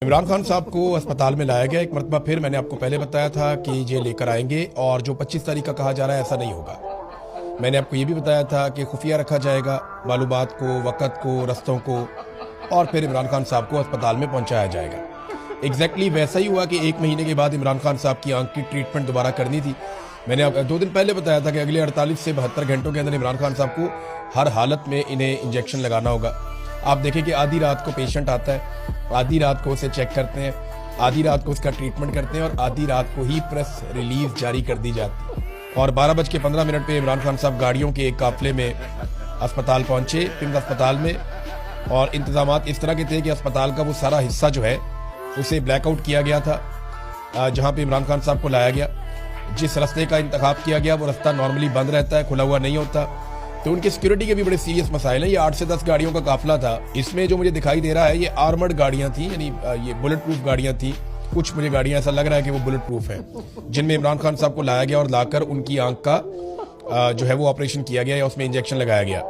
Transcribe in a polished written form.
इमरान खान साहब को अस्पताल में लाया गया। एक मरतबा फिर मैंने आपको पहले बताया था कि ये लेकर आएंगे और जो 25 तारीख का कहा जा रहा है ऐसा नहीं होगा। मैंने आपको ये भी बताया था कि खुफिया रखा जाएगा मालूमात को, वक़्त को, रस्तों को, और फिर इमरान खान साहब को अस्पताल में पहुंचाया जाएगा। एग्जैक्टली वैसा ही हुआ कि 1 महीने के बाद इमरान खान साहब की आंख की ट्रीटमेंट दोबारा करनी थी। मैंने 2 दिन पहले बताया था कि अगले 48 से 72 घंटों के अंदर इमरान खान साहब को हर हालत में इन्हें इंजेक्शन लगाना होगा। आप देखें कि आधी रात को पेशेंट आता है, आधी रात को उसे चेक करते हैं, आधी रात को उसका ट्रीटमेंट करते हैं और आधी रात को ही प्रेस रिलीज जारी कर दी जाती है। और 12:15 पे इमरान खान साहब गाड़ियों के एक काफिले में अस्पताल पहुंचे, पिंक अस्पताल में। और इंतजामात इस तरह के थे कि अस्पताल का वो सारा हिस्सा जो है उसे ब्लैकआउट किया गया था। जहां पे इमरान खान साहब को लाया गया, जिस रास्ते का इंतखाब किया गया वो रास्ता नॉर्मली बंद रहता है, खुला हुआ नहीं होता, तो उनकी सिक्योरिटी के भी बड़े सीरियस मसाइल हैं। ये 8 से 10 गाड़ियों का काफिला था। इसमें जो मुझे दिखाई दे रहा है ये आर्मर्ड गाड़ियां थी, यानी ये बुलेट प्रूफ गाड़ियां थी। कुछ मुझे गाड़ियां ऐसा लग रहा है कि वो बुलेट प्रूफ हैं, जिनमें इमरान खान साहब को लाया गया और लाकर उनकी आंख का जो है वो ऑपरेशन किया गया या उसमें इंजेक्शन लगाया गया।